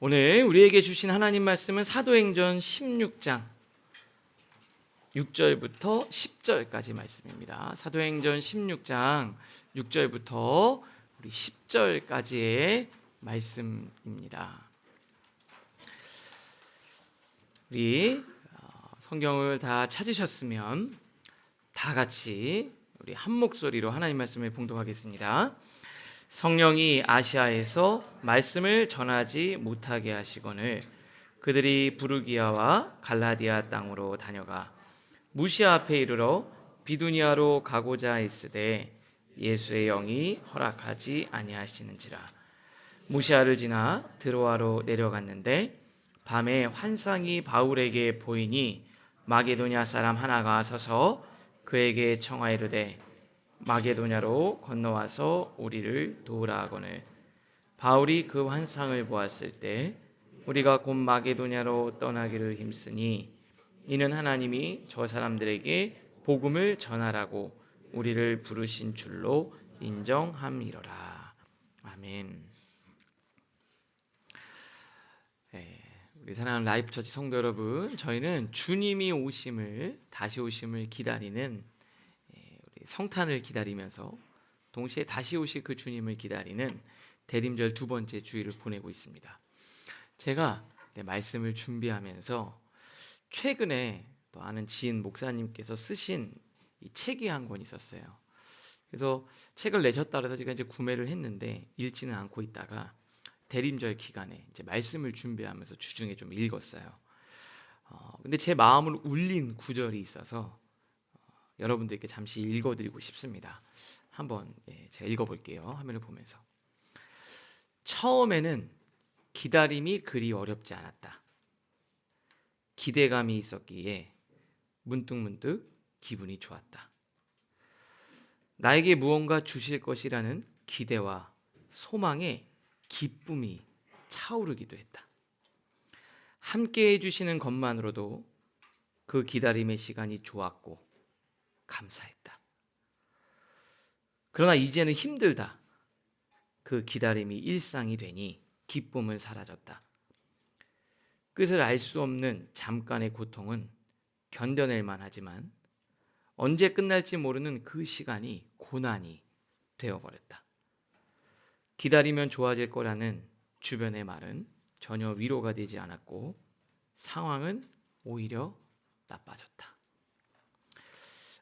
오늘 우리에게 주신 하나님 말씀은 사도행전 16장 6절부터 10절까지 말씀입니다. 사도행전 16장 6절부터 우리 10절까지의 말씀입니다. 우리 성경을 다 찾으셨으면 다 같이 우리 한 목소리로 하나님 말씀을 봉독하겠습니다. 성령이 아시아에서 말씀을 전하지 못하게 하시거늘 그들이 부르기아와 갈라디아 땅으로 다녀가 무시아 앞에 이르러 비두니아로 가고자 했으되 예수의 영이 허락하지 아니하시는지라. 무시아를 지나 드로아로 내려갔는데 밤에 환상이 바울에게 보이니 마게도냐 사람 하나가 서서 그에게 청하이르되 마게도냐로 건너와서 우리를 도우라 하거늘 바울이 그 환상을 보았을 때 우리가 곧 마게도냐로 떠나기를 힘쓰니 이는 하나님이 저 사람들에게 복음을 전하라고 우리를 부르신 줄로 인정함이로라. 아멘. 우리 사랑하는 라이프처치 성도 여러분, 저희는 주님이 다시 오심을 기다리는 성탄을 기다리면서 동시에 다시 오실 그 주님을 기다리는 대림절 두 번째 주일을 보내고 있습니다. 제가 말씀을 준비하면서 최근에 또 아는 지인 목사님께서 쓰신 이 책이 한 권 있었어요. 그래서 책을 내셨다 해서 제가 이제 구매를 했는데 읽지는 않고 있다가 대림절 기간에 이제 말씀을 준비하면서 주중에 좀 읽었어요. 근데 제 마음을 울린 구절이 있어서 여러분들께 잠시 읽어드리고 싶습니다. 한번 제가 읽어볼게요. 화면을 보면서. 처음에는 기다림이 그리 어렵지 않았다. 기대감이 있었기에 문득문득 기분이 좋았다. 나에게 무언가 주실 것이라는 기대와 소망에 기쁨이 차오르기도 했다. 함께 해주시는 것만으로도 그 기다림의 시간이 좋았고 감사했다. 그러나 이제는 힘들다. 그 기다림이 일상이 되니 기쁨은 사라졌다. 끝을 알 수 없는 잠깐의 고통은 견뎌낼 만하지만 언제 끝날지 모르는 그 시간이 고난이 되어버렸다. 기다리면 좋아질 거라는 주변의 말은 전혀 위로가 되지 않았고 상황은 오히려 나빠졌다.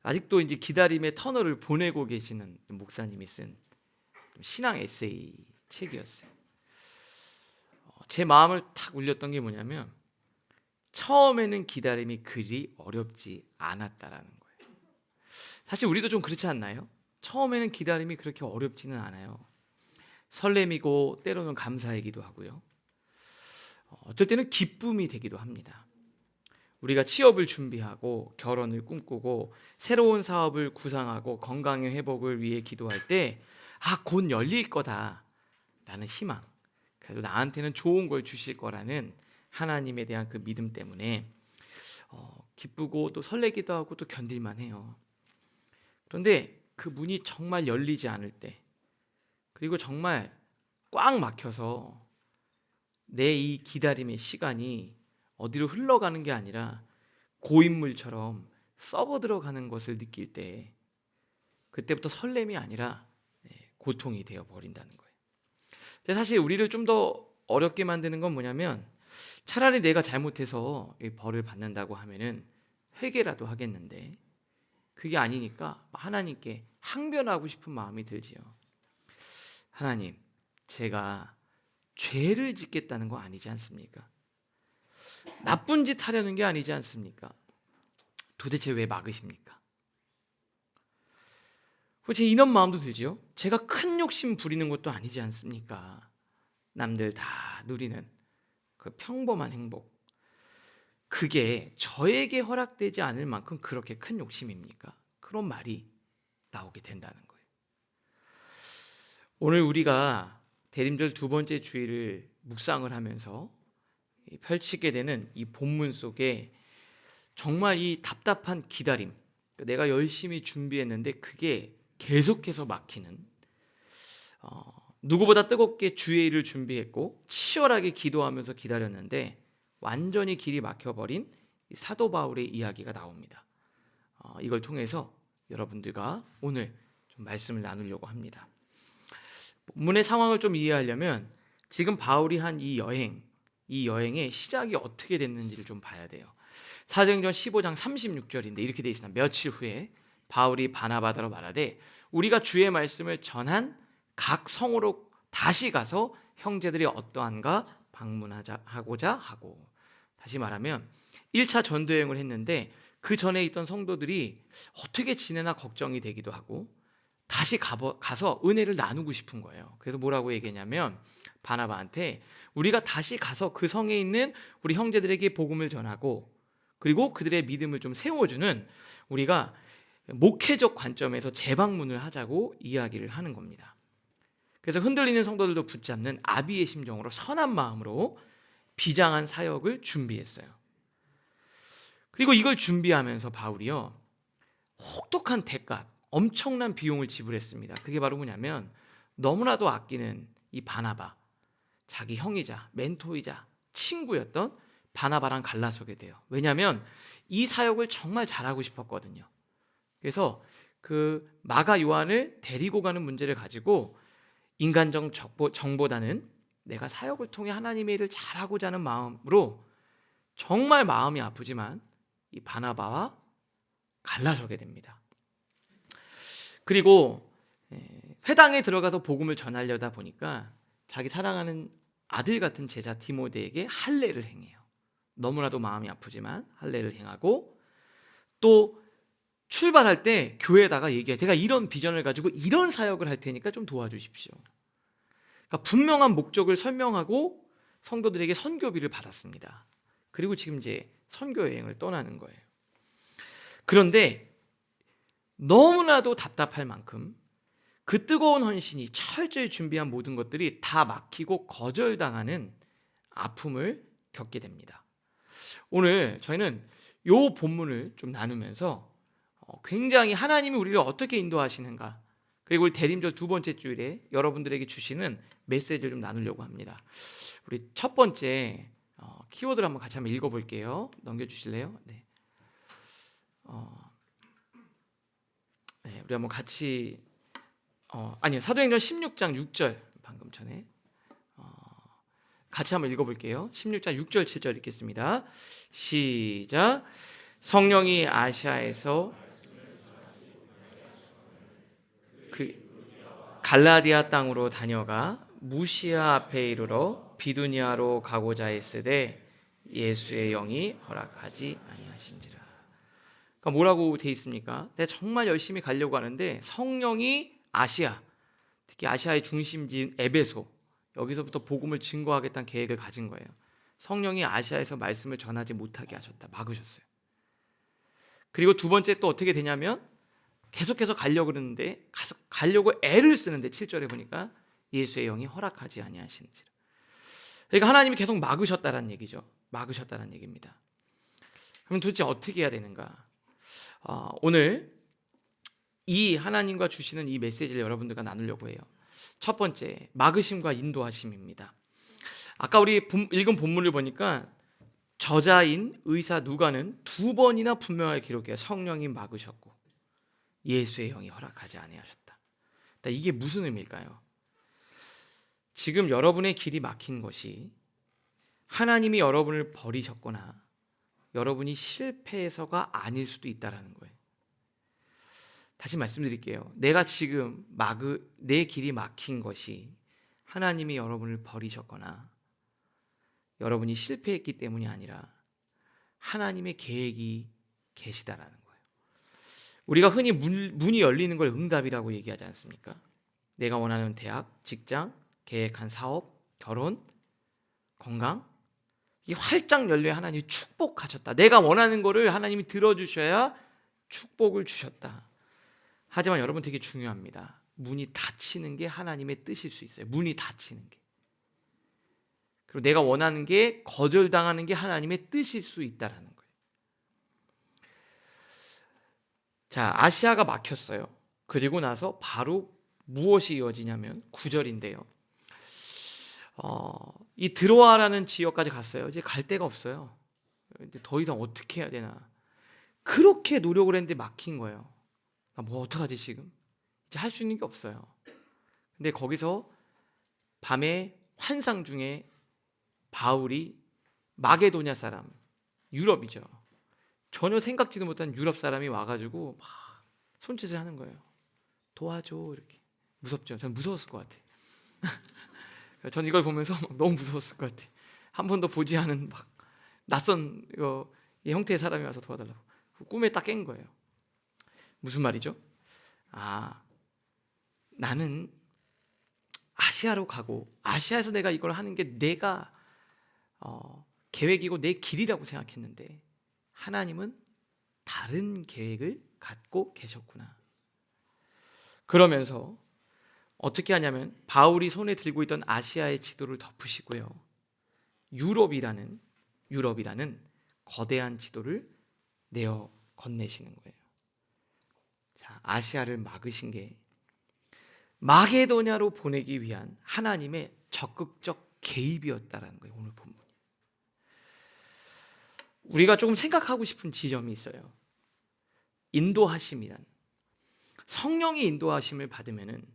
아직도 이제 기다림의 터널을 보내고 계시는 목사님이 쓴 신앙 에세이 책이었어요. 제 마음을 탁 울렸던 게 뭐냐면 처음에는 기다림이 그리 어렵지 않았다라는 거예요. 사실 우리도 좀 그렇지 않나요? 처음에는 기다림이 그렇게 어렵지는 않아요. 설렘이고 때로는 감사이기도 하고요. 어떨 때는 기쁨이 되기도 합니다. 우리가 취업을 준비하고 결혼을 꿈꾸고 새로운 사업을 구상하고 건강의 회복을 위해 기도할 때 곧 열릴 거다라는 희망, 그래도 나한테는 좋은 걸 주실 거라는 하나님에 대한 그 믿음 때문에 기쁘고 또 설레기도 하고 또 견딜만 해요. 그런데 그 문이 정말 열리지 않을 때, 그리고 정말 꽉 막혀서 내 이 기다림의 시간이 어디로 흘러가는 게 아니라 고인물처럼 썩어 들어가는 것을 느낄 때 그때부터 설렘이 아니라 고통이 되어 버린다는 거예요. 근데 사실 우리를 좀 더 어렵게 만드는 건 뭐냐면 차라리 내가 잘못해서 벌을 받는다고 하면은 회개라도 하겠는데 그게 아니니까 하나님께 항변하고 싶은 마음이 들지요. 하나님, 제가 죄를 짓겠다는 거 아니지 않습니까? 나쁜 짓 하려는 게 아니지 않습니까? 도대체 왜 막으십니까? 제 이런 마음도 들지요. 제가 큰 욕심 부리는 것도 아니지 않습니까? 남들 다 누리는 그 평범한 행복, 그게 저에게 허락되지 않을 만큼 그렇게 큰 욕심입니까? 그런 말이 나오게 된다는 거예요. 오늘 우리가 대림절 두 번째 주일을 묵상을 하면서 펼치게 되는 이 본문 속에 정말 이 답답한 기다림, 내가 열심히 준비했는데 그게 계속해서 막히는 누구보다 뜨겁게 주의 일을 준비했고 치열하게 기도하면서 기다렸는데 완전히 길이 막혀버린 사도 바울의 이야기가 나옵니다. 이걸 통해서 여러분들과 오늘 좀 말씀을 나누려고 합니다. 본문의 상황을 좀 이해하려면 지금 바울이 한 이 여행의 시작이 어떻게 됐는지를 좀 봐야 돼요. 사도행전 15장 36절인데 이렇게 되어 있습니다. 며칠 후에 바울이 바나바더러 말하되 우리가 주의 말씀을 전한 각 성으로 다시 가서 형제들이 어떠한가 방문하고자 하고, 다시 말하면 1차 전도여행을 했는데 그 전에 있던 성도들이 어떻게 지내나 걱정이 되기도 하고 다시 가서 은혜를 나누고 싶은 거예요. 그래서 뭐라고 얘기했냐면 바나바한테 우리가 다시 가서 그 성에 있는 우리 형제들에게 복음을 전하고 그리고 그들의 믿음을 좀 세워주는 우리가 목회적 관점에서 재방문을 하자고 이야기를 하는 겁니다. 그래서 흔들리는 성도들도 붙잡는 아비의 심정으로 선한 마음으로 비장한 사역을 준비했어요. 그리고 이걸 준비하면서 바울이요 혹독한 대가, 엄청난 비용을 지불했습니다. 그게 바로 뭐냐면 너무나도 아끼는 이 바나바, 자기 형이자 멘토이자 친구였던 바나바랑 갈라서게 돼요. 왜냐하면 이 사역을 정말 잘하고 싶었거든요. 그래서 그 마가 요한을 데리고 가는 문제를 가지고 인간적 정보다는 내가 사역을 통해 하나님의 일을 잘하고자 하는 마음으로 정말 마음이 아프지만 이 바나바와 갈라서게 됩니다. 그리고 회당에 들어가서 복음을 전하려다 보니까 자기 사랑하는 아들 같은 제자 디모데에게 할례를 행해요. 너무나도 마음이 아프지만 할례를 행하고 또 출발할 때 교회에다가 얘기해요. 제가 이런 비전을 가지고 이런 사역을 할 테니까 좀 도와주십시오. 그러니까 분명한 목적을 설명하고 성도들에게 선교비를 받았습니다. 그리고 지금 이제 선교 여행을 떠나는 거예요. 그런데 너무나도 답답할 만큼 그 뜨거운 헌신이 철저히 준비한 모든 것들이 다 막히고 거절당하는 아픔을 겪게 됩니다. 오늘 저희는 이 본문을 좀 나누면서 굉장히 하나님이 우리를 어떻게 인도하시는가, 그리고 우리 대림절 두 번째 주일에 여러분들에게 주시는 메시지를 좀 나누려고 합니다. 우리 첫 번째 키워드를 한번 같이 한번 읽어볼게요. 넘겨주실래요? 네. 네, 우리 한번 같이 아니요, 사도행전 16장 6절 방금 전에 같이 한번 읽어볼게요. 16장 6절 7절 읽겠습니다. 시작. 성령이 아시아에서 그 갈라디아 땅으로 다녀가 무시아 앞에 이르러 비두니아로 가고자 했으되 예수의 영이 허락하지 아니하신지라. 그러니까 뭐라고 돼 있습니까? 내가 정말 열심히 가려고 하는데 성령이 아시아, 특히 아시아의 중심지인 에베소, 여기서부터 복음을 증거하겠다는 계획을 가진 거예요. 성령이 아시아에서 말씀을 전하지 못하게 하셨다. 막으셨어요. 그리고 두 번째 또 어떻게 되냐면 계속해서 가려고 그러는데 가려고 애를 쓰는데 7절에 보니까 예수의 영이 허락하지 아니하시는지라. 그러니까 하나님이 계속 막으셨다는 얘기죠. 막으셨다는 얘기입니다. 그럼 도대체 어떻게 해야 되는가? 오늘 이 하나님과 주시는 이 메시지를 여러분들과 나누려고 해요. 첫 번째, 막으심과 인도하심입니다. 아까 우리 읽은 본문을 보니까 저자인 의사 누가는 두 번이나 분명하게 기록해요. 성령이 막으셨고 예수의 영이 허락하지 아니하셨다. 이게 무슨 의미일까요? 지금 여러분의 길이 막힌 것이 하나님이 여러분을 버리셨거나 여러분이 실패해서가 아닐 수도 있다는 거예요. 다시 말씀드릴게요. 내가 지금 내 길이 막힌 것이 하나님이 여러분을 버리셨거나 여러분이 실패했기 때문이 아니라 하나님의 계획이 계시다라는 거예요. 우리가 흔히 문이 열리는 걸 응답이라고 얘기하지 않습니까? 내가 원하는 대학, 직장, 계획한 사업, 결혼, 건강, 이게 활짝 열려 하나님이 축복하셨다. 내가 원하는 거를 하나님이 들어주셔야 축복을 주셨다. 하지만 여러분 되게 중요합니다. 문이 닫히는 게 하나님의 뜻일 수 있어요. 문이 닫히는 게. 그리고 내가 원하는 게 거절당하는 게 하나님의 뜻일 수 있다라는 거예요. 자, 아시아가 막혔어요. 그리고 나서 바로 무엇이 이어지냐면 9절인데요. 이 드로아라는 지역까지 갔어요. 이제 갈 데가 없어요. 이제 더 이상 어떻게 해야 되나. 그렇게 노력을 했는데 막힌 거예요. 뭐 어떡하지 지금? 이제 할 수 있는 게 없어요. 근데 거기서 밤에 환상 중에 바울이 마게도냐 사람, 유럽이죠. 전혀 생각지도 못한 유럽 사람이 와가지고 막 손짓을 하는 거예요. 도와줘 이렇게. 무섭죠. 전 무서웠을 것 같아. 전 이걸 보면서 너무 무서웠을 것 같아. 한 번도 보지 않은 막 낯선 이 형태의 사람이 와서 도와달라고. 꿈에 딱 깬 거예요. 무슨 말이죠? 나는 아시아로 가고 아시아에서 내가 이걸 하는 게 내가 계획이고 내 길이라고 생각했는데 하나님은 다른 계획을 갖고 계셨구나. 그러면서 어떻게 하냐면 바울이 손에 들고 있던 아시아의 지도를 덮으시고요. 유럽이라는 거대한 지도를 내어 건네시는 거예요. 자, 아시아를 막으신 게 마게도냐로 보내기 위한 하나님의 적극적 개입이었다라는 거예요. 오늘 본문이. 우리가 조금 생각하고 싶은 지점이 있어요. 인도하심이란, 성령의 인도하심을 받으면은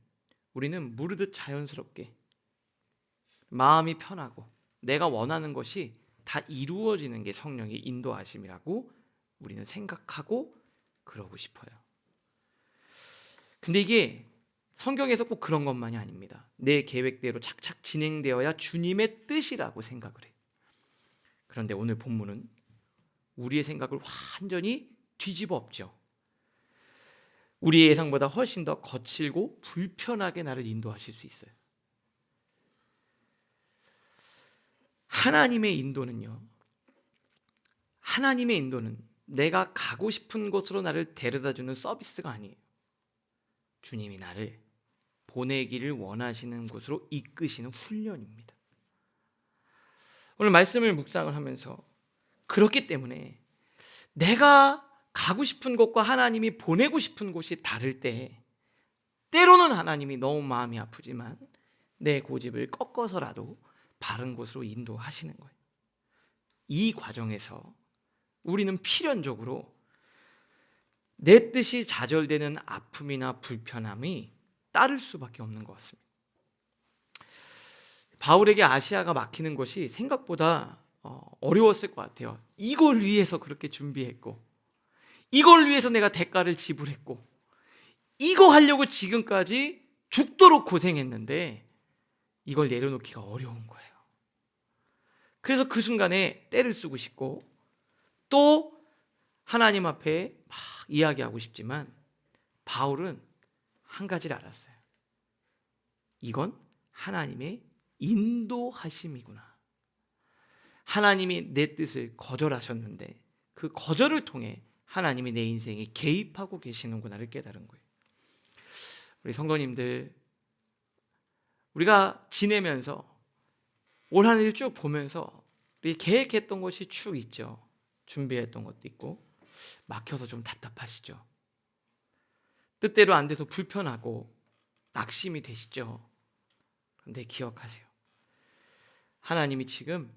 우리는 무르듯 자연스럽게 마음이 편하고 내가 원하는 것이 다 이루어지는 게 성령의 인도하심이라고 우리는 생각하고 그러고 싶어요. 근데 이게 성경에서 꼭 그런 것만이 아닙니다. 내 계획대로 착착 진행되어야 주님의 뜻이라고 생각을 해요. 그런데 오늘 본문은 우리의 생각을 완전히 뒤집어 엎죠. 우리의 예상보다 훨씬 더 거칠고 불편하게 나를 인도하실 수 있어요. 하나님의 인도는 내가 가고 싶은 곳으로 나를 데려다주는 서비스가 아니에요. 주님이 나를 보내기를 원하시는 곳으로 이끄시는 훈련입니다. 오늘 말씀을 묵상을 하면서 그렇기 때문에 내가 가고 싶은 곳과 하나님이 보내고 싶은 곳이 다를 때 때로는 하나님이 너무 마음이 아프지만 내 고집을 꺾어서라도 바른 곳으로 인도하시는 거예요. 이 과정에서 우리는 필연적으로 내 뜻이 좌절되는 아픔이나 불편함이 따를 수밖에 없는 것 같습니다. 바울에게 아시아가 막히는 것이 생각보다 어려웠을 것 같아요. 이걸 위해서 그렇게 준비했고 이걸 위해서 내가 대가를 지불했고 이거 하려고 지금까지 죽도록 고생했는데 이걸 내려놓기가 어려운 거예요. 그래서 그 순간에 떼를 쓰고 싶고 또 하나님 앞에 막 이야기하고 싶지만 바울은 한 가지를 알았어요. 이건 하나님의 인도하심이구나. 하나님이 내 뜻을 거절하셨는데 그 거절을 통해 하나님이 내 인생에 개입하고 계시는구나를 깨달은 거예요. 우리 성도님들, 우리가 지내면서 올 한 해 쭉 보면서 우리 계획했던 것이 쭉 있죠. 준비했던 것도 있고 막혀서 좀 답답하시죠. 뜻대로 안 돼서 불편하고 낙심이 되시죠. 그런데 기억하세요. 하나님이 지금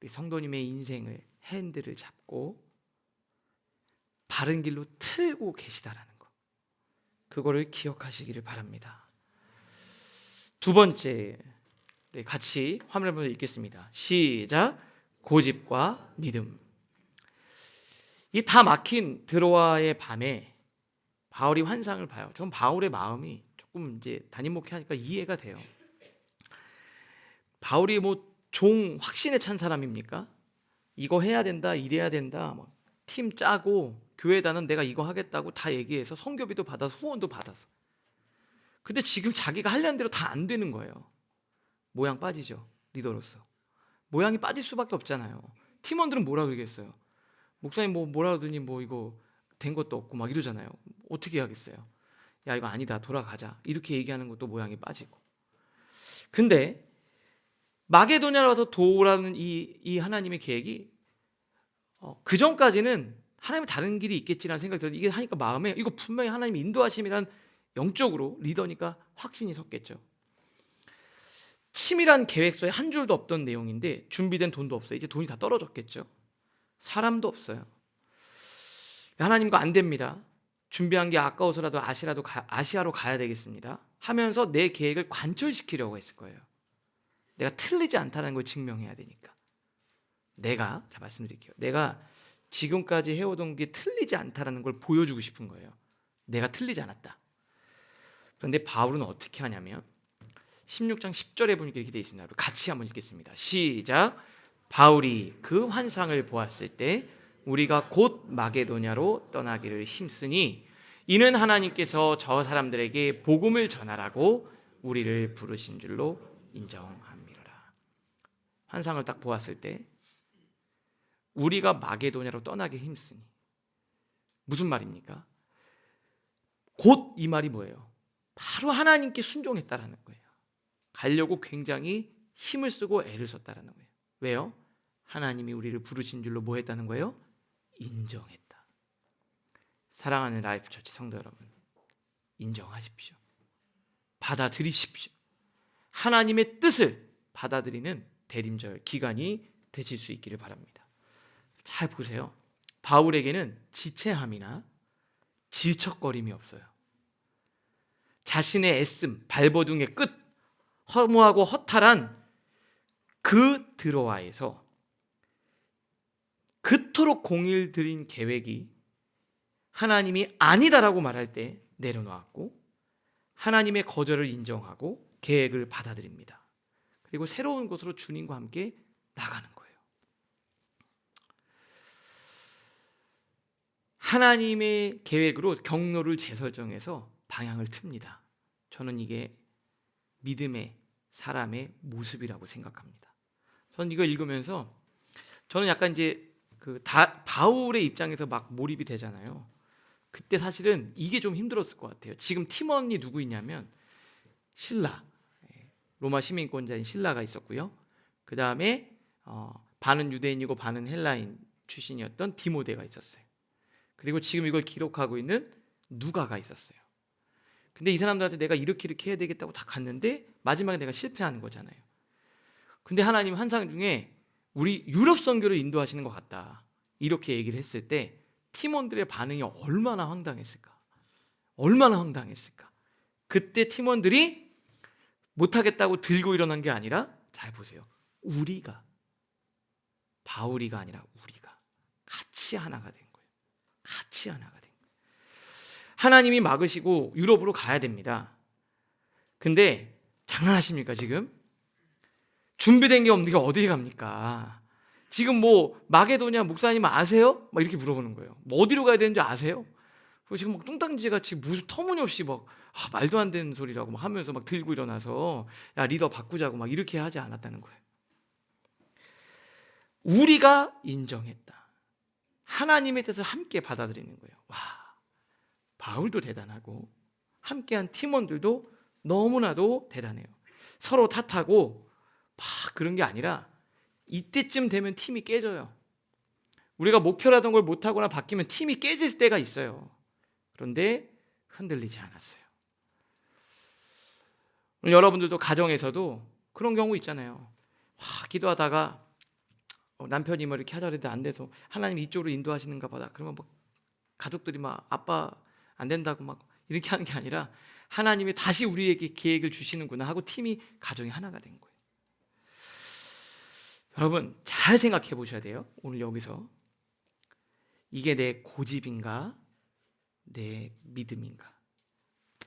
우리 성도님의 인생을 핸들을 잡고 바른 길로 틀고 계시다라는 거. 그거를 기억하시기를 바랍니다. 두 번째, 같이 화면을 보면서 읽겠습니다. 시작. 고집과 믿음. 이 다 막힌 드로아의 밤에 바울이 환상을 봐요. 전 바울의 마음이 조금 이제 담임 목회하니까 이해가 돼요. 바울이 종 확신에 찬 사람입니까? 이거 해야 된다, 이래야 된다, 팀 짜고 교회단은 내가 이거 하겠다고 다 얘기해서 성교비도 받아서 후원도 받아서. 근데 지금 자기가 하려는 대로 다 안 되는 거예요. 모양 빠지죠. 리더로서 모양이 빠질 수밖에 없잖아요. 팀원들은 뭐라 그러겠어요? 목사님 뭐라 하더니 이거 된 것도 없고 막 이러잖아요. 어떻게 하겠어요? 야, 이거 아니다, 돌아가자, 이렇게 얘기하는 것도 모양이 빠지고. 근데 마게도냐로 와서 도우라는 이 하나님의 계획이 그 전까지는 하나님의 다른 길이 있겠지라는 생각이 들었는데 이게 하니까 마음에 이거 분명히 하나님의 인도하심이란 영적으로 리더니까 확신이 섰겠죠. 치밀한 계획서에 한 줄도 없던 내용인데 준비된 돈도 없어요. 이제 돈이 다 떨어졌겠죠. 사람도 없어요. 하나님과 안 됩니다. 준비한 게 아까워서라도 아시아로 가야 되겠습니다 하면서 내 계획을 관철시키려고 했을 거예요. 내가 틀리지 않다는 걸 증명해야 되니까. 자 말씀드릴게요. 내가 지금까지 해오던 게 틀리지 않다는 걸 보여주고 싶은 거예요. 내가 틀리지 않았다. 그런데 바울은 어떻게 하냐면 16장 10절에 보니까 이렇게 되어 있습니다. 같이 한번 읽겠습니다. 시작. 바울이 그 환상을 보았을 때 우리가 곧 마게도냐로 떠나기를 힘쓰니 이는 하나님께서 저 사람들에게 복음을 전하라고 우리를 부르신 줄로 인정함이로라. 환상을 딱 보았을 때 우리가 마게도냐로 떠나기 힘쓰니 무슨 말입니까? 곧 이 말이 뭐예요? 바로 하나님께 순종했다라는 거예요. 가려고 굉장히 힘을 쓰고 애를 썼다라는 거예요. 왜요? 하나님이 우리를 부르신 줄로 뭐 했다는 거예요? 인정했다. 사랑하는 라이프 처치 성도 여러분, 인정하십시오. 받아들이십시오. 하나님의 뜻을 받아들이는 대림절 기간이 되실 수 있기를 바랍니다. 잘 보세요. 바울에게는 지체함이나 질척거림이 없어요. 자신의 애씀, 발버둥의 끝, 허무하고 허탈한 그 드로아에서 그토록 공일 들인 계획이 하나님이 아니다라고 말할 때 내려놓았고 하나님의 거절을 인정하고 계획을 받아들입니다. 그리고 새로운 곳으로 주님과 함께 나가는 거예요. 하나님의 계획으로 경로를 재설정해서 방향을 틉니다. 저는 이게 믿음의 사람의 모습이라고 생각합니다. 저는 이거 읽으면서 저는 약간 이제 바울의 입장에서 막 몰입이 되잖아요. 그때 사실은 이게 좀 힘들었을 것 같아요. 지금 팀원이 누구 있냐면 실라, 로마 시민권자인 실라가 있었고요. 그 다음에 반은 유대인이고 반은 헬라인 출신이었던 디모데가 있었어요. 그리고 지금 이걸 기록하고 있는 누가가 있었어요. 근데 이 사람들한테 내가 이렇게 해야 되겠다고 다 갔는데 마지막에 내가 실패하는 거잖아요. 근데 하나님 환상 중에 우리 유럽 선교를 인도하시는 것 같다 이렇게 얘기를 했을 때 팀원들의 반응이 얼마나 황당했을까. 얼마나 황당했을까. 그때 팀원들이 못하겠다고 들고 일어난 게 아니라 잘 보세요. 우리가 바울이가 아니라 우리가 같이 하나가 된 거예요. 같이 하나가 된 거예요. 하나님이 막으시고 유럽으로 가야 됩니다. 근데 장난하십니까 지금? 준비된 게 없는데 어디 갑니까? 지금 뭐 마게도냐 목사님 아세요? 막 이렇게 물어보는 거예요. 뭐 어디로 가야 되는지 아세요? 그리고 지금 막 뚱땅지 같이 무슨 터무니없이 막 말도 안 되는 소리라고 막 하면서 막 들고 일어나서 야 리더 바꾸자고 막 이렇게 하지 않았다는 거예요. 우리가 인정했다. 하나님에 대해서 함께 받아들이는 거예요. 와, 바울도 대단하고 함께한 팀원들도 너무나도 대단해요. 서로 탓하고 막 그런 게 아니라 이때쯤 되면 팀이 깨져요. 우리가 목표라던 걸 못하거나 바뀌면 팀이 깨질 때가 있어요. 그런데 흔들리지 않았어요. 오늘 여러분들도 가정에서도 그런 경우 있잖아요. 기도하다가 남편이 뭐 이렇게 하자 그랬는데 안 돼서 하나님 이쪽으로 인도하시는가 보다. 그러면 막 가족들이 막 아빠 안 된다고 막 이렇게 하는 게 아니라 하나님이 다시 우리에게 계획을 주시는구나 하고 팀이 가정이 하나가 된 거예요. 여러분 잘 생각해 보셔야 돼요. 오늘 여기서 이게 내 고집인가 내 믿음인가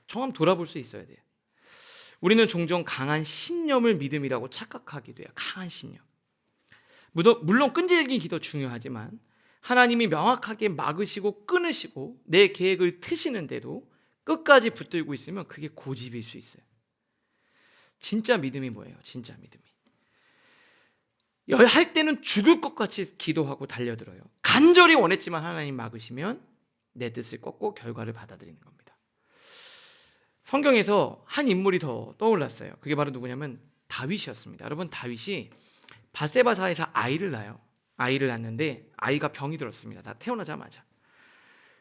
정확히 돌아볼 수 있어야 돼요. 우리는 종종 강한 신념을 믿음이라고 착각하게 돼요. 강한 신념. 물론 끈질긴 기도 중요하지만 하나님이 명확하게 막으시고 끊으시고 내 계획을 트시는데도 끝까지 붙들고 있으면 그게 고집일 수 있어요. 진짜 믿음이 뭐예요? 진짜 믿음이 할 때는 죽을 것 같이 기도하고 달려들어요. 간절히 원했지만 하나님 막으시면 내 뜻을 꺾고 결과를 받아들이는 겁니다. 성경에서 한 인물이 더 떠올랐어요. 그게 바로 누구냐면 다윗이었습니다. 여러분 다윗이 밧세바사에서 아이를 낳아요. 아이를 낳는데 아이가 병이 들었습니다. 다 태어나자마자.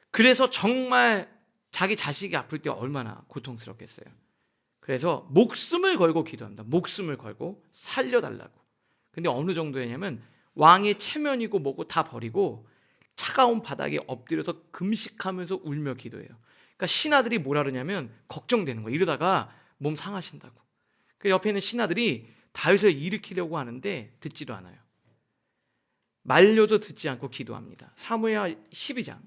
그래서 정말 자기 자식이 아플 때 얼마나 고통스럽겠어요. 그래서 목숨을 걸고 기도합니다. 목숨을 걸고 살려달라고. 근데 어느 정도였냐면 왕의 체면이고 뭐고 다 버리고 차가운 바닥에 엎드려서 금식하면서 울며 기도해요. 그러니까 신하들이 뭐라 그러냐면 걱정되는 거예요. 이러다가 몸 상하신다고. 그 옆에 있는 신하들이 다윗을 일으키려고 하는데 듣지도 않아요. 말려도 듣지 않고 기도합니다. 사무엘 12장.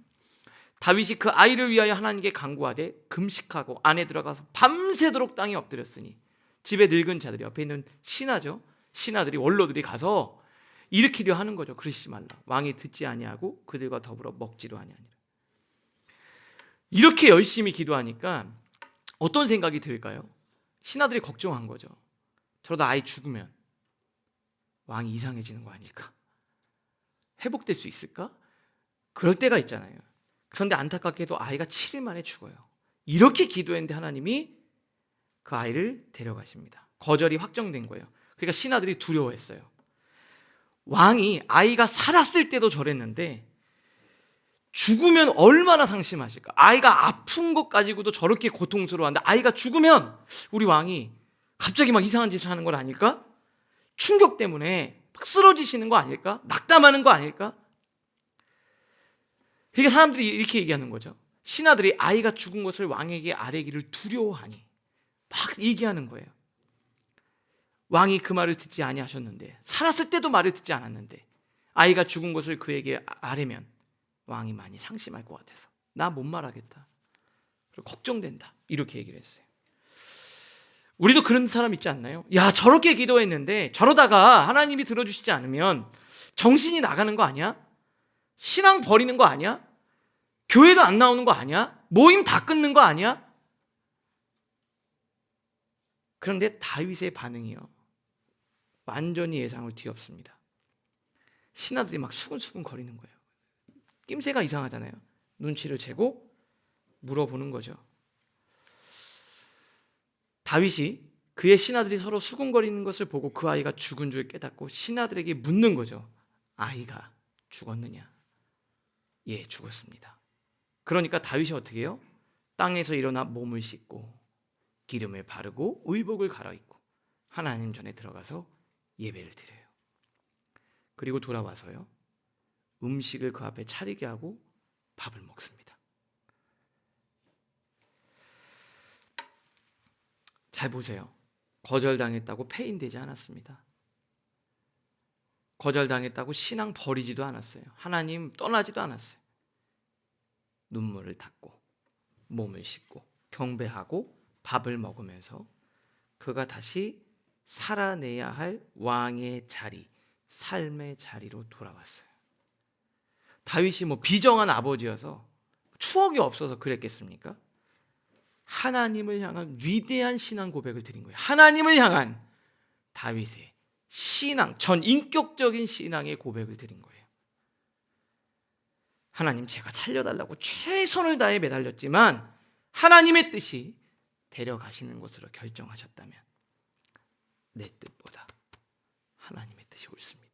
다윗이 그 아이를 위하여 하나님께 간구하되 금식하고 안에 들어가서 밤새도록 땅에 엎드렸으니 집에 늙은 자들이 옆에 있는 신하죠. 신하들이 원로들이 가서 일으키려 하는 거죠. 그러시지 말라. 왕이 듣지 아니하고 그들과 더불어 먹지도 아니하니라. 이렇게 열심히 기도하니까 어떤 생각이 들까요? 신하들이 걱정한 거죠. 저러다 아이 죽으면 왕이 이상해지는 거 아닐까? 회복될 수 있을까? 그럴 때가 있잖아요. 그런데 안타깝게도 아이가 7일 만에 죽어요. 이렇게 기도했는데 하나님이 그 아이를 데려가십니다. 거절이 확정된 거예요. 그러니까 신하들이 두려워했어요. 왕이 아이가 살았을 때도 저랬는데 죽으면 얼마나 상심하실까? 아이가 아픈 것 가지고도 저렇게 고통스러워한데 아이가 죽으면 우리 왕이 갑자기 막 이상한 짓을 하는 건 아닐까? 충격 때문에 막 쓰러지시는 거 아닐까? 낙담하는 거 아닐까? 그러니까 사람들이 이렇게 얘기하는 거죠. 신하들이 아이가 죽은 것을 왕에게 아뢰기를 두려워하니 막 얘기하는 거예요. 왕이 그 말을 듣지 아니하셨는데 살았을 때도 말을 듣지 않았는데 아이가 죽은 것을 그에게 아뢰면 왕이 많이 상심할 것 같아서 나 못 말하겠다. 걱정된다. 이렇게 얘기를 했어요. 우리도 그런 사람 있지 않나요? 야, 저렇게 기도했는데 저러다가 하나님이 들어주시지 않으면 정신이 나가는 거 아니야? 신앙 버리는 거 아니야? 교회도 안 나오는 거 아니야? 모임 다 끊는 거 아니야? 그런데 다윗의 반응이요, 완전히 예상을 뒤엎습니다. 신하들이 막 수근수근 거리는 거예요. 낌새가 이상하잖아요. 눈치를 채고 물어보는 거죠. 다윗이 그의 신하들이 서로 수군거리는 것을 보고 그 아이가 죽은 줄 깨닫고 신하들에게 묻는 거죠. 아이가 죽었느냐? 예, 죽었습니다. 그러니까 다윗이 어떻게 해요? 땅에서 일어나 몸을 씻고 기름을 바르고 의복을 갈아입고 하나님 전에 들어가서 예배를 드려요. 그리고 돌아와서요, 음식을 그 앞에 차리게 하고 밥을 먹습니다. 잘 보세요. 거절당했다고 폐인되지 않았습니다. 거절당했다고 신앙 버리지도 않았어요. 하나님 떠나지도 않았어요. 눈물을 닦고 몸을 씻고 경배하고 밥을 먹으면서 그가 다시 살아내야 할 왕의 자리, 삶의 자리로 돌아왔어요. 다윗이 뭐 비정한 아버지여서 추억이 없어서 그랬겠습니까? 하나님을 향한 위대한 신앙 고백을 드린 거예요. 하나님을 향한 다윗의 신앙, 전인격적인 신앙의 고백을 드린 거예요. 하나님, 제가 살려달라고 최선을 다해 매달렸지만 하나님의 뜻이 데려가시는 곳으로 결정하셨다면 내 뜻보다 하나님의 뜻이 옳습니다.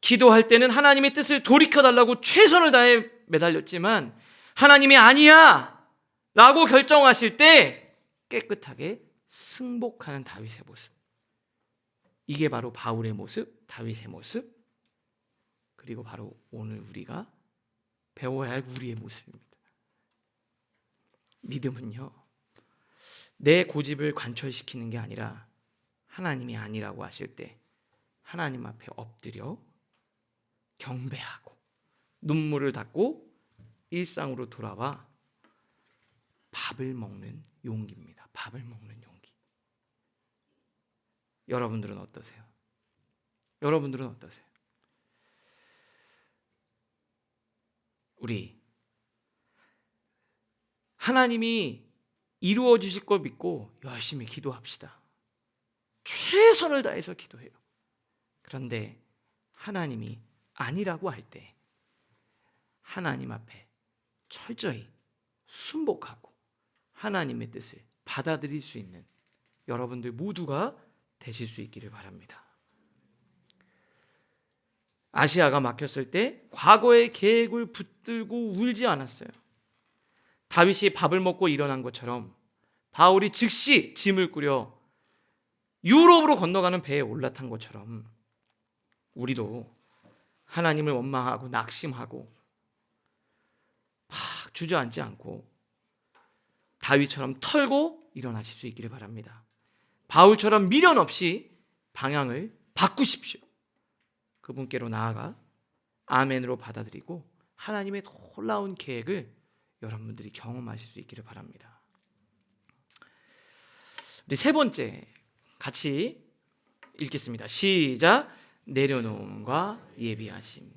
기도할 때는 하나님의 뜻을 돌이켜달라고 최선을 다해 매달렸지만 하나님이 아니야 라고 결정하실 때 깨끗하게 승복하는 다윗의 모습, 이게 바로 바울의 모습, 다윗의 모습, 그리고 바로 오늘 우리가 배워야 할 우리의 모습입니다. 믿음은요, 내 고집을 관철시키는 게 아니라 하나님이 아니라고 하실 때 하나님 앞에 엎드려 경배하고 눈물을 닦고 일상으로 돌아와 밥을 먹는 용기입니다. 밥을 먹는 용기. 여러분들은 어떠세요? 여러분들은 어떠세요? 우리 하나님이 이루어 주실 걸 믿고 열심히 기도합시다. 최선을 다해서 기도해요. 그런데 하나님이 아니라고 할 때 하나님 앞에 철저히 순복하고 하나님의 뜻을 받아들일 수 있는 여러분들 모두가 되실 수 있기를 바랍니다. 아시아가 막혔을 때 과거의 계획을 붙들고 울지 않았어요. 다윗이 밥을 먹고 일어난 것처럼 바울이 즉시 짐을 꾸려 유럽으로 건너가는 배에 올라탄 것처럼 우리도 하나님을 원망하고 낙심하고 막 주저앉지 않고 다윗처럼 털고 일어나실 수 있기를 바랍니다. 바울처럼 미련 없이 방향을 바꾸십시오. 그분께로 나아가 아멘으로 받아들이고 하나님의 놀라운 계획을 여러분들이 경험하실 수 있기를 바랍니다. 우리 세 번째 같이 읽겠습니다. 시작. 내려놓음과 예비하심.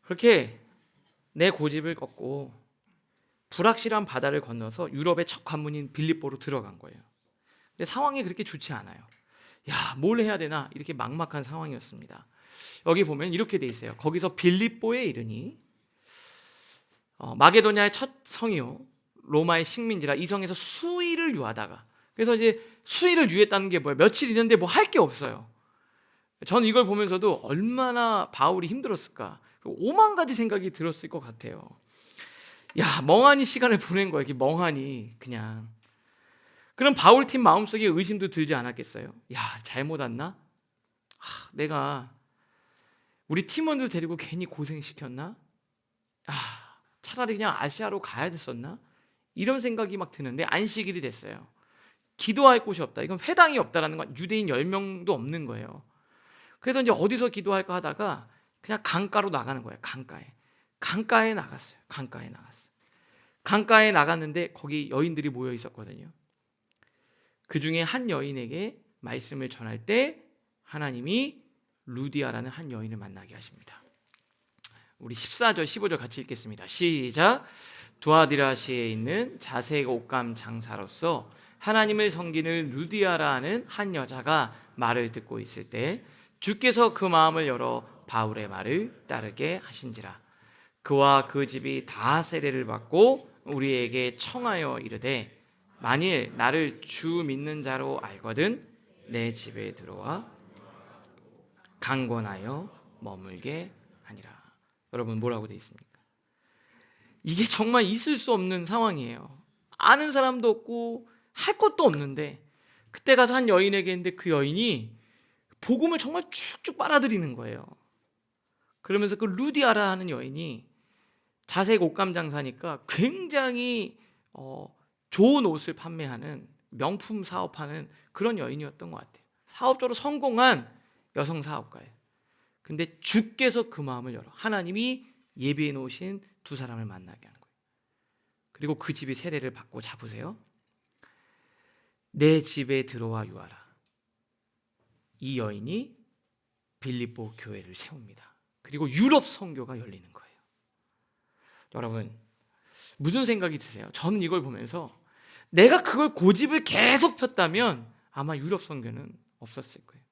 그렇게 내 고집을 꺾고 불확실한 바다를 건너서 유럽의 첫 관문인 빌립보로 들어간 거예요. 근데 상황이 그렇게 좋지 않아요. 야, 뭘 해야 되나 이렇게 막막한 상황이었습니다. 여기 보면 이렇게 돼 있어요. 거기서 빌립보에 이르니 마게도냐의 첫 성이요 로마의 식민지라 이 성에서 수일을 유하다가, 그래서 이제 수일을 유했다는 게 뭐예요? 며칠 있는데 뭐 할 게 없어요. 저는 이걸 보면서도 얼마나 바울이 힘들었을까, 오만 가지 생각이 들었을 것 같아요. 야, 멍하니 시간을 보낸 거예요. 이렇게 멍하니 그냥. 그럼 바울 팀 마음속에 의심도 들지 않았겠어요? 야, 잘못 왔나? 내가 우리 팀원들 데리고 괜히 고생시켰나? 차라리 그냥 아시아로 가야 됐었나? 이런 생각이 막 드는데 안식일이 됐어요. 기도할 곳이 없다. 이건 회당이 없다라는 건 유대인 10명도 없는 거예요. 그래서 이제 어디서 기도할까 하다가 그냥 강가로 나가는 거예요. 강가에 나갔어요. 강가에 나갔는데 거기 여인들이 모여 있었거든요. 그 중에 한 여인에게 말씀을 전할 때 하나님이 루디아라는 한 여인을 만나게 하십니다. 우리 14절 15절 같이 읽겠습니다. 시작. 두아디라시에 있는 자색 옷감 장사로서 하나님을 섬기는 루디아라는 한 여자가 말을 듣고 있을 때 주께서 그 마음을 열어 바울의 말을 따르게 하신지라. 그와 그 집이 다 세례를 받고 우리에게 청하여 이르되 만일 나를 주 믿는 자로 알거든 내 집에 들어와 강권하여 머물게 하니라. 여러분, 뭐라고 되어 있습니까? 이게 정말 있을 수 없는 상황이에요. 아는 사람도 없고 할 것도 없는데 그때 가서 한 여인에게 했는데 그 여인이 복음을 정말 쭉쭉 빨아들이는 거예요. 그러면서 그 루디아라 하는 여인이 자색 옷감 장사니까 굉장히 좋은 옷을 판매하는 명품 사업하는 그런 여인이었던 것 같아요. 사업적으로 성공한 여성 사업가예요. 근데 주께서 그 마음을 열어 하나님이 예비해 놓으신 두 사람을 만나게 한 거예요. 그리고 그 집이 세례를 받고, 잡으세요, 내 집에 들어와 유하라. 이 여인이 빌립보 교회를 세웁니다. 그리고 유럽 선교가 열리는 거예요. 여러분, 무슨 생각이 드세요? 저는 이걸 보면서 내가 그걸 고집을 계속 폈다면 아마 유럽 선교는 없었을 거예요.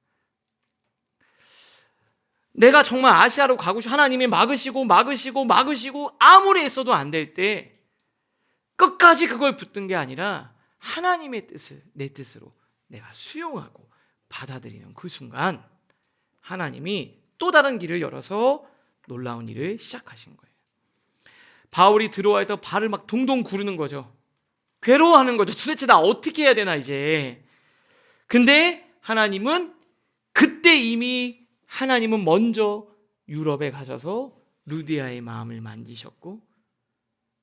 내가 정말 아시아로 가고 싶어 하나님이 막으시고 아무리 했어도 안 될 때 끝까지 그걸 붙든 게 아니라 하나님의 뜻을 내 뜻으로 내가 수용하고 받아들이는 그 순간 하나님이 또 다른 길을 열어서 놀라운 일을 시작하신 거예요. 바울이 들어와서 발을 막 동동 구르는 거죠. 괴로워하는 거죠. 도대체 나 어떻게 해야 되나 이제. 근데 하나님은 그때 이미 하나님은 먼저 유럽에 가셔서 루디아의 마음을 만지셨고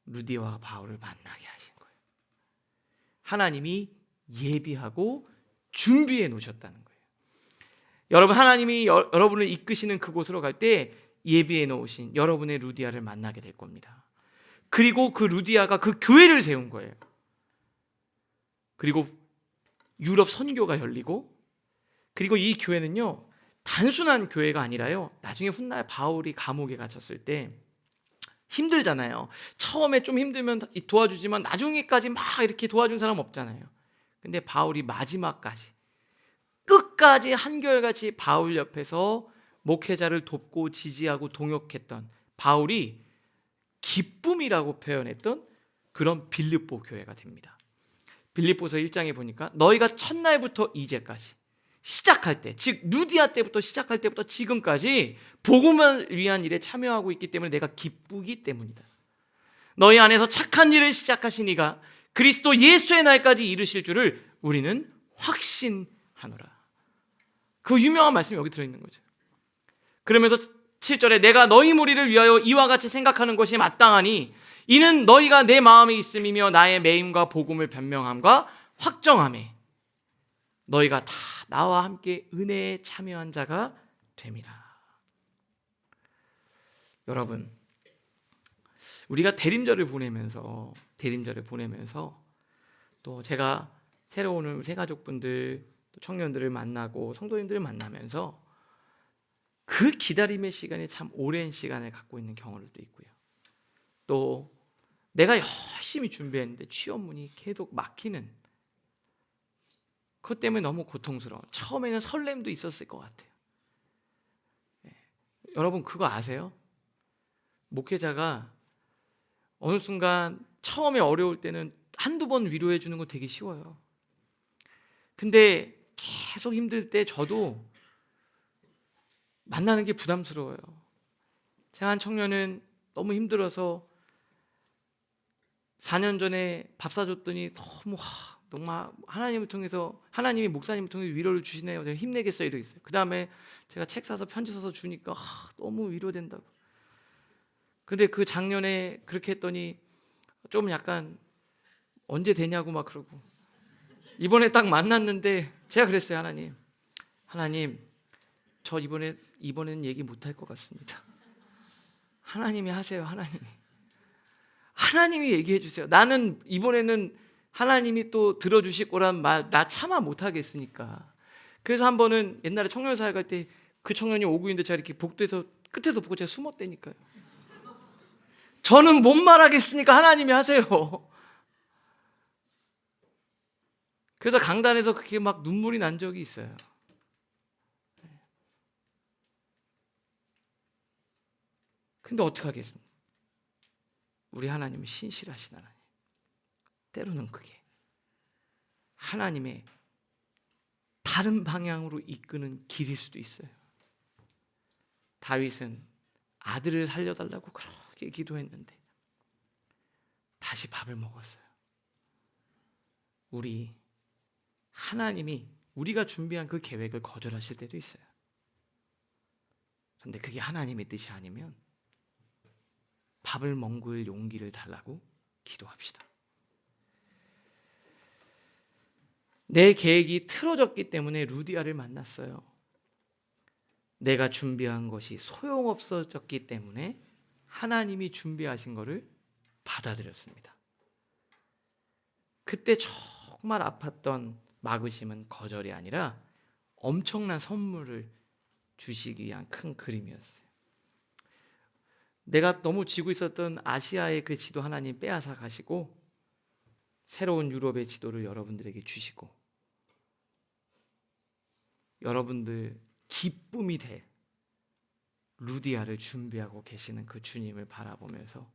루디아와 바울을 만나게 하신 거예요. 하나님이 예비하고 준비해 놓으셨다는 거예요. 여러분, 하나님이 여러분을 이끄시는 그곳으로 갈 때 예비해 놓으신 여러분의 루디아를 만나게 될 겁니다. 그리고 그 루디아가 그 교회를 세운 거예요. 그리고 유럽 선교가 열리고, 그리고 이 교회는요 단순한 교회가 아니라요, 나중에 훗날 바울이 감옥에 갇혔을 때 힘들잖아요. 처음에 좀 힘들면 도와주지만 나중에까지 막 이렇게 도와준 사람 없잖아요. 근데 바울이 마지막까지 끝까지 한결같이 바울 옆에서 목회자를 돕고 지지하고 동역했던, 바울이 기쁨이라고 표현했던 그런 빌립보 교회가 됩니다. 빌립보서 1장에 보니까 너희가 첫날부터 이제까지 시작할 때, 즉 루디아 때부터 시작할 때부터 지금까지 복음을 위한 일에 참여하고 있기 때문에 내가 기쁘기 때문이다. 너희 안에서 착한 일을 시작하신 이가 그리스도 예수의 날까지 이르실 줄을 우리는 확신하노라. 그 유명한 말씀이 여기 들어있는 거죠. 그러면서 7절에 내가 너희 무리를 위하여 이와 같이 생각하는 것이 마땅하니 이는 너희가 내 마음에 있음이며 나의 매임과 복음을 변명함과 확정함에 너희가 다 나와 함께 은혜에 참여한 자가 됨이라. 여러분, 우리가 대림절을 보내면서 또 제가 새로 오는 새 가족분들, 또 청년들을 만나고 성도님들을 만나면서 그 기다림의 시간이 참 오랜 시간을 갖고 있는 경우도 있고요. 또 내가 열심히 준비했는데 취업문이 계속 막히는, 그것 때문에 너무 고통스러워. 처음에는 설렘도 있었을 것 같아요. 여러분 그거 아세요? 목회자가 어느 순간 처음에 어려울 때는 한두 번 위로해 주는 거 되게 쉬워요. 근데 계속 힘들 때 저도 만나는 게 부담스러워요. 제가 한 청년은 너무 힘들어서 4년 전에 밥 사줬더니 정말 하나님을 통해서, 하나님이 목사님을 통해서 위로를 주시네요. 제가 힘내겠어요 이러겠어요. 그 다음에 제가 책 사서 편지 써서 주니까 너무 위로된다고. 근데 그 작년에 그렇게 했더니 좀 약간 언제 되냐고 막 그러고, 이번에 딱 만났는데 제가 그랬어요. 하나님 저 이번에는 얘기 못할 것 같습니다. 하나님이 하세요. 하나님이 얘기해 주세요. 나는 이번에는 하나님이 또 들어주실 거란 말 나 차마 못하겠으니까. 그래서 한 번은 옛날에 청년사회 갈 때 그 청년이 오고 있는데 제가 이렇게 복도에서 끝에서 보고 제가 숨었다니까요. 저는 못 말하겠으니까 하나님이 하세요. 그래서 강단에서 그렇게 막 눈물이 난 적이 있어요. 근데 어떻게 하겠습니까? 우리 하나님은 신실하신 하나님. 때로는 그게 하나님의 다른 방향으로 이끄는 길일 수도 있어요. 다윗은 아들을 살려달라고 그렇게 기도했는데 다시 밥을 먹었어요. 하나님이 우리가 준비한 그 계획을 거절하실 때도 있어요. 그런데 그게 하나님의 뜻이 아니면 밥을 먹을 용기를 달라고 기도합시다. 내 계획이 틀어졌기 때문에 루디아를 만났어요. 내가 준비한 것이 소용없어졌기 때문에 하나님이 준비하신 것을 받아들였습니다. 그때 정말 아팠던 마그심은 거절이 아니라 엄청난 선물을 주시기 위한 큰 그림이었어요. 내가 너무 지고 있었던 아시아의 그 지도 하나님 빼앗아 가시고 새로운 유럽의 지도를 여러분들에게 주시고 여러분들 기쁨이 될 루디아를 준비하고 계시는 그 주님을 바라보면서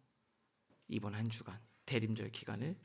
이번 한 주간 대림절 기간을